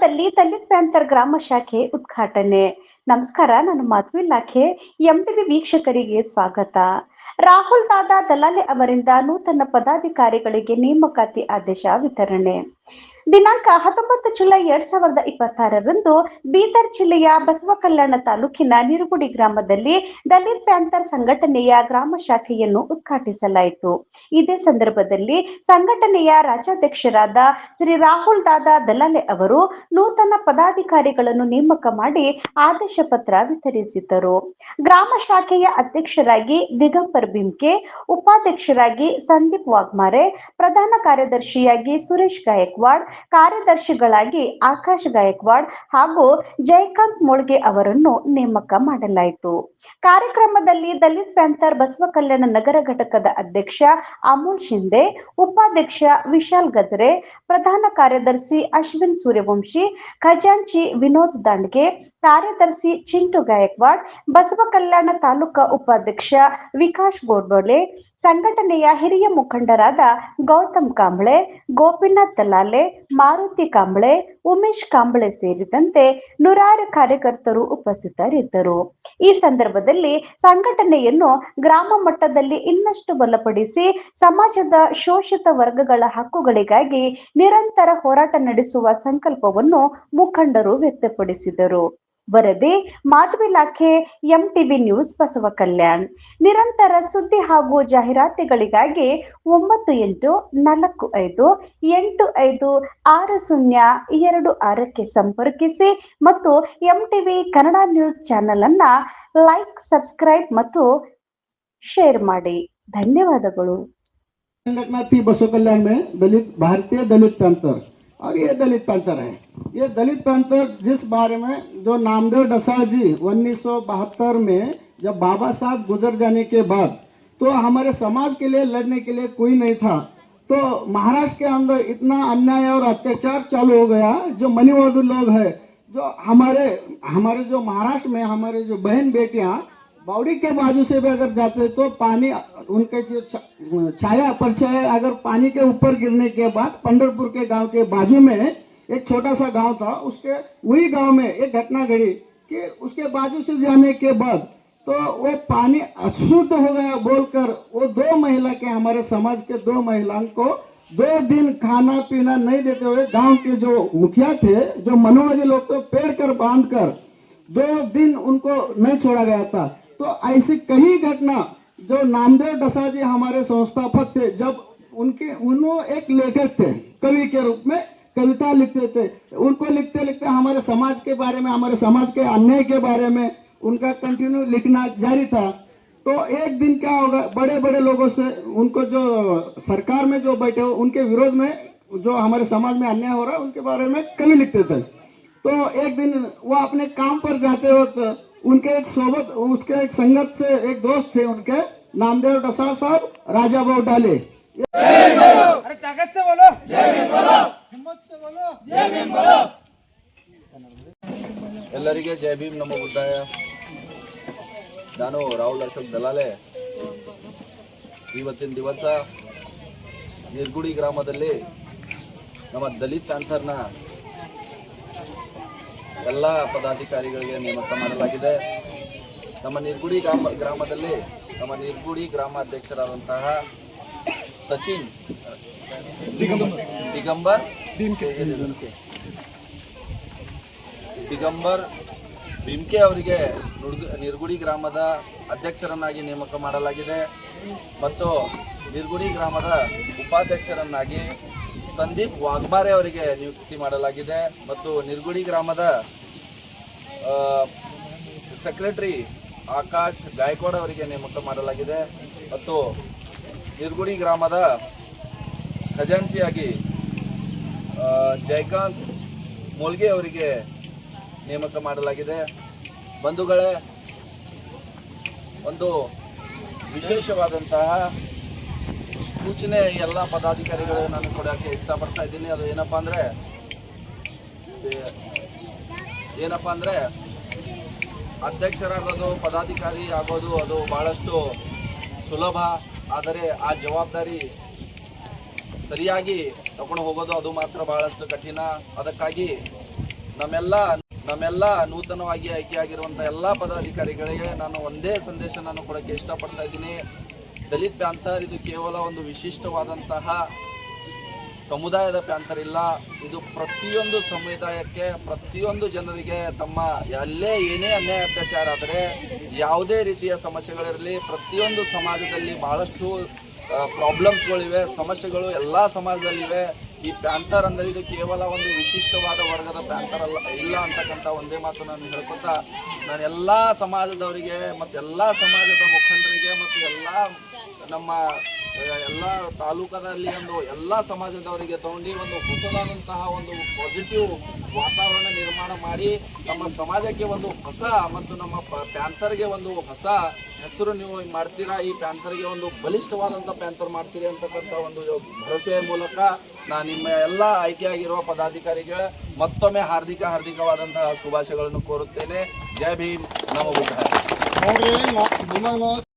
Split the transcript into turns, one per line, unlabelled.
ಗ್ರಾಮದಲ್ಲಿ ದಲಿತ್ ಪ್ಯಾಂಥರ್ ಗ್ರಾಮ ಶಾಖೆ ಉದ್ಘಾಟನೆ. ನಮಸ್ಕಾರ, ನಾನು ಮಾಧವಿ ಲಾಖೆ. ಎಂಟಿವಿ ವೀಕ್ಷಕರಿಗೆ ಸ್ವಾಗತ. ರಾಹುಲ್ ದಾದಾ ದಲಾಲೆ ಅವರಿಂದ ನೂತನ ಪದಾಧಿಕಾರಿಗಳಿಗೆ ನೇಮಕಾತಿ ಆದೇಶ ವಿತರಣೆ. ದಿನಾಂಕ 19 ಜುಲೈ 2026ರಂದು ಬೀದರ್ ಜಿಲ್ಲೆಯ ಬಸವಕಲ್ಯಾಣ ತಾಲೂಕಿನ ನಿರುಗುಡಿ ಗ್ರಾಮದಲ್ಲಿ ದಲಿತ್ ಪ್ಯಾಂಥರ್ ಸಂಘಟನೆಯ ಗ್ರಾಮ ಶಾಖೆಯನ್ನು ಉದ್ಘಾಟಿಸಲಾಯಿತು. ಇದೇ ಸಂದರ್ಭದಲ್ಲಿ ಸಂಘಟನೆಯ ರಾಜ್ಯಾಧ್ಯಕ್ಷರಾದ ಶ್ರೀ ರಾಹುಲ್ ದಾದಾ ದಲಾಲೆ ಅವರು ನೂತನ ಪದಾಧಿಕಾರಿಗಳನ್ನು ನೇಮಕ ಮಾಡಿ ಆದೇಶ ಪತ್ರ ವಿತರಿಸಿದ್ದರು. ಗ್ರಾಮ ಶಾಖೆಯ ಅಧ್ಯಕ್ಷರಾಗಿ ದಿಗಂಬರ್ ಬಿಮ್ಕೆ, ಉಪಾಧ್ಯಕ್ಷರಾಗಿ ಸಂದೀಪ್ ವಾಗ್ಮಾರೆ, ಪ್ರಧಾನ ಕಾರ್ಯದರ್ಶಿಯಾಗಿ ಸುರೇಶ್ ಗಾಯಕ್ವಾಡ್, ಕಾರ್ಯದರ್ಶಿಗಳಾಗಿ ಆಕಾಶ್ ಗಾಯಕ್ವಾಡ್ ಹಾಗೂ ಜಯಕಾಂತ್ ಮೋಳ್ಗೆ ಅವರನ್ನು ನೇಮಕ ಮಾಡಲಾಯಿತು. ಕಾರ್ಯಕ್ರಮದಲ್ಲಿ ದಲಿತ್ ಪ್ಯಾಂಥರ್ ಬಸವಕಲ್ಯಾಣ ನಗರ ಘಟಕದ ಅಧ್ಯಕ್ಷ ಅಮೋಲ್ ಶಿಂದೆ, ಉಪಾಧ್ಯಕ್ಷ ವಿಶಾಲ್ ಗಜ್ರೆ, ಪ್ರಧಾನ ಕಾರ್ಯದರ್ಶಿ ಅಶ್ವಿನ್ ಸೂರ್ಯವಂಶಿ, ಖಜಾಂಚಿ ವಿನೋದ್ ದಾಂಡ್ಗೆ, ಕಾರ್ಯದರ್ಶಿ ಚಿಂಟು ಗಾಯಕ್ವಾಡ್, ಬಸವಕಲ್ಯಾಣ ತಾಲೂಕಾ ಉಪಾಧ್ಯಕ್ಷ ವಿಕಾಸ್ ಗೋಡ್ಬೋಲೆ, ಸಂಘಟನೆಯ ಹಿರಿಯ ಮುಖಂಡರಾದ ಗೌತಮ್ ಕಾಂಬ್ಳೆ, ಗೋಪಿನಾಥ್ ದಲಾಲೆ, ಮಾರುತಿ ಕಾಂಬ್ಳೆ, ಉಮೇಶ್ ಕಾಂಬ್ಳೆ ಸೇರಿದಂತೆ ನೂರಾರು ಕಾರ್ಯಕರ್ತರು ಉಪಸ್ಥಿತರಿದ್ದರು. ಈ ಸಂದರ್ಭದಲ್ಲಿ ಸಂಘಟನೆಯನ್ನು ಗ್ರಾಮ ಮಟ್ಟದಲ್ಲಿ ಇನ್ನಷ್ಟು ಬಲಪಡಿಸಿ ಸಮಾಜದ ಶೋಷಿತ ವರ್ಗಗಳ ಹಕ್ಕುಗಳಿಗಾಗಿ ನಿರಂತರ ಹೋರಾಟ ನಡೆಸುವ ಸಂಕಲ್ಪವನ್ನು ಮುಖಂಡರು ವ್ಯಕ್ತಪಡಿಸಿದರು. ವರದಿ ಮಾಧವಿ ಲಾಖೆ, ಎಂಟಿವಿ ನ್ಯೂಸ್, ಬಸವಕಲ್ಯಾಣ್. ನಿರಂತರ ಸುದ್ದಿ ಹಾಗೂ ಜಾಹೀರಾತುಗಳಿಗಾಗಿ 9845856026ಕ್ಕೆ ಸಂಪರ್ಕಿಸಿ ಮತ್ತು ಎಂಟಿವಿ ಕನ್ನಡ ನ್ಯೂಸ್ ಚಾನೆಲ್ ಅನ್ನ ಲೈಕ್, ಸಬ್ಸ್ಕ್ರೈಬ್ ಮತ್ತು ಶೇರ್ ಮಾಡಿ. ಧನ್ಯವಾದಗಳು.
संगठन थी बसव कल्याण में दलित भारतीय दलित पैंथर, और ये दलित पैंथर है। ये दलित पैंथर जिस बारे में जो नामदेव डसाल जी 1972 में जब बाबा साहब गुजर जाने के बाद तो हमारे समाज के लिए लड़ने के लिए कोई नहीं था, तो महाराष्ट्र के अंदर इतना अन्याय और अत्याचार चालू हो गया। जो मनीवर्धु लोग हैं, जो हमारे जो महाराष्ट्र में हमारे जो बहन बेटियां बावड़ी के बाजू से भी अगर जाते तो पानी उनके जो छाया परछाया अगर पानी के ऊपर गिरने के बाद पंढरपुर के गांव के बाजू में एक छोटा सा गांव था, उसके वही गांव में एक घटना घड़ी कि उसके बाजू से जाने के बाद तो वो पानी अशुद्ध हो गया बोलकर वो दो महिला के हमारे समाज के 2 महिलाओं को 2 दिन खाना पीना नहीं देते हुए गांव के जो मुखिया थे, जो मनोवादी लोग को पेड़ कर बांध कर 2 दिन उनको नहीं छोड़ा गया था। तो ऐसी कई घटना जो नामदेव डसा जी हमारे संस्थापक थे, जब उन्होंने एक लेखक थे, कवि के रूप में कविता लिखते थे, उनको लिखते लिखते हमारे समाज के बारे में, हमारे समाज के अन्याय के बारे में उनका कंटिन्यू लिखना जारी था। तो एक दिन क्या होगा, बड़े बड़े लोगों से उनको जो सरकार में जो बैठे हो उनके विरोध में जो हमारे समाज में अन्याय हो रहा है उनके बारे में कवि लिखते थे। तो एक दिन वो अपने काम पर जाते वक्त उनके एक सोबत उसके एक संगत से एक दोस्त थे उनके, नामदेव डसाल साहब, राजा भाऊ डाले।
अरे ताकत से बोलो, जय भीम बोलो, हिम्मत से बोलो, जय भीम बोलो।
ಎಲ್ಲರಿಗೆ ಜೈ ಭೀಮ್, ನಮೋ ಬುದ್ಧಾಯ. ನಾನು ರಾಹುಲ್ ಅಶೋಕ್ ದಲಾಲೆ. ಇವತ್ತಿನ ದಿವಸ ನಿರ್ಗುಡಿ ಗ್ರಾಮದಲ್ಲಿ ನಮ್ಮ ದಲಿತ್ ಪ್ಯಾಂಥರ್ನ ಎಲ್ಲ ಪದಾಧಿಕಾರಿಗಳಿಗೆ ನೇಮಕ ಮಾಡಲಾಗಿದೆ. ನಮ್ಮ ನಿರ್ಗುಡಿ ಗ್ರಾಮದಲ್ಲಿ ನಮ್ಮ ನಿರ್ಗುಡಿ ಗ್ರಾಮಾಧ್ಯಕ್ಷರಾದಂತಹ ಸಚಿನ್ ದಿಗಂಬರ್ ಬಿಮ್ಕೆ ಅವರಿಗೆ ನಿರ್ಗುಡಿ ಗ್ರಾಮದ ಅಧ್ಯಕ್ಷರನ್ನಾಗಿ ನೇಮಕ ಮಾಡಲಾಗಿದೆ ಮತ್ತು ನಿರ್ಗುಡಿ ಗ್ರಾಮದ ಉಪಾಧ್ಯಕ್ಷರನ್ನಾಗಿ ಸಂದೀಪ್ ವಾಗ್ಮಾರೆ ಅವರಿಗೆ ನಿಯುಕ್ತಿ ಮಾಡಲಾಗಿದೆ ಮತ್ತು ನಿರ್ಗುಡಿ ಗ್ರಾಮದ ಸೆಕ್ರೆಟರಿ ಆಕಾಶ್ ಗಾಯಕ್ವಾಡ್ ಅವರಿಗೆ ನೇಮಕ ಮಾಡಲಾಗಿದೆ ಮತ್ತು ನಿರ್ಗುಡಿ ಗ್ರಾಮದ ಖಜಾಂಚಿಯಾಗಿ ಜಯಕಾಂತ್ ಮೋಳ್ಗೆ ಅವರಿಗೆ ನೇಮಕ ಮಾಡಲಾಗಿದೆ. ಬಂಧುಗಳೇ, ಒಂದು ವಿಶೇಷವಾದಂತಹ ಸೂಚನೆ ಎಲ್ಲ ಪದಾಧಿಕಾರಿಗಳು ನಾನು ಕೊಡೋಕ್ಕೆ ಇಷ್ಟಪಡ್ತಾ ಇದ್ದೀನಿ. ಅದು ಏನಪ್ಪ ಅಂದರೆ ಅಧ್ಯಕ್ಷರಾಗೋದು, ಪದಾಧಿಕಾರಿ ಆಗೋದು ಅದು ಭಾಳಷ್ಟು ಸುಲಭ, ಆದರೆ ಆ ಜವಾಬ್ದಾರಿ ಸರಿಯಾಗಿ ತಗೊಂಡು ಹೋಗೋದು ಅದು ಮಾತ್ರ ಬಹಳಷ್ಟು ಕಠಿಣ. ಅದಕ್ಕಾಗಿ ನಮ್ಮೆಲ್ಲ ನೂತನವಾಗಿ ಆಯ್ಕೆಯಾಗಿರುವಂಥ ಎಲ್ಲ ಪದಾಧಿಕಾರಿಗಳಿಗೆ ನಾನು ಒಂದೇ ಸಂದೇಶ ನಾನು ಕೊಡೋಕ್ಕೆ ಇಷ್ಟಪಡ್ತಾ ಇದ್ದೀನಿ. ದಲಿತ್ ಪ್ಯಾಂಥರ್ ಇದು ಕೇವಲ ಒಂದು ವಿಶಿಷ್ಟವಾದಂತಹ ಸಮುದಾಯದ ಪ್ಯಾಂಥರ್ ಇಲ್ಲ. ಇದು ಪ್ರತಿಯೊಂದು ಸಮುದಾಯಕ್ಕೆ, ಪ್ರತಿಯೊಂದು ಜನರಿಗೆ ತಮ್ಮ ಎಲ್ಲೇ ಏನೇ ಅನ್ಯಾಯ ಅತ್ಯಾಚಾರ ಆದರೆ, ಯಾವುದೇ ರೀತಿಯ ಸಮಸ್ಯೆಗಳಿರಲಿ, ಪ್ರತಿಯೊಂದು ಸಮಾಜದಲ್ಲಿ ಬಹಳಷ್ಟು ಪ್ರಾಬ್ಲಮ್ಸ್ಗಳಿವೆ, ಸಮಸ್ಯೆಗಳು ಎಲ್ಲ ಸಮಾಜದಲ್ಲಿವೆ. ಈ ಪ್ಯಾಂಥರ್ ಅಂದರೆ ಇದು ಕೇವಲ ಒಂದು ವಿಶಿಷ್ಟವಾದ ವರ್ಗದ ಪ್ಯಾಂಥರ್ ಇಲ್ಲ ಅಂತಕ್ಕಂಥ ಒಂದೇ ಮಾತು ನಾನು ಹೇಳ್ಕೊತಾ, ನಾನು ಎಲ್ಲ ಸಮಾಜದವರಿಗೆ ಮತ್ತು ಎಲ್ಲ ಸಮಾಜದ ಮುಖಂಡರಿಗೆ ಮತ್ತು ಎಲ್ಲ ನಮ್ಮ ಎಲ್ಲ ತಾಲೂಕದಲ್ಲಿ ಒಂದು ಎಲ್ಲ ಸಮಾಜದವರಿಗೆ ತಗೊಂಡು ಒಂದು ಹೊಸದಾದಂತಹ ಒಂದು ಪಾಸಿಟಿವ್ ವಾತಾವರಣ ನಿರ್ಮಾಣ ಮಾಡಿ ನಮ್ಮ ಸಮಾಜಕ್ಕೆ ಒಂದು ಹೊಸ ಮತ್ತು ನಮ್ಮ ಪ್ಯಾಂಥರ್ಗೆ ಒಂದು ಹೊಸ ಹೆಸರು ನೀವು ಮಾಡ್ತೀರಾ, ಈ ಪ್ಯಾಂಥರ್ಗೆ ಒಂದು ಬಲಿಷ್ಠವಾದಂಥ ಪ್ಯಾಂಥರ್ ಮಾಡ್ತೀರಿ ಅಂತಕ್ಕಂಥ ಒಂದು ಭರವಸೆಯ ಮೂಲಕ ನಾನು ನಿಮ್ಮ ಎಲ್ಲ ಆಯ್ಕೆಯಾಗಿರುವ ಪದಾಧಿಕಾರಿಗೆ ಮತ್ತೊಮ್ಮೆ ಹಾರ್ದಿಕವಾದಂತಹ ಶುಭಾಶಯಗಳನ್ನು ಕೋರುತ್ತೇನೆ. ಜೈ ಭೀಮ್, ನಮೋ ಬುದ್ಧಾಯ.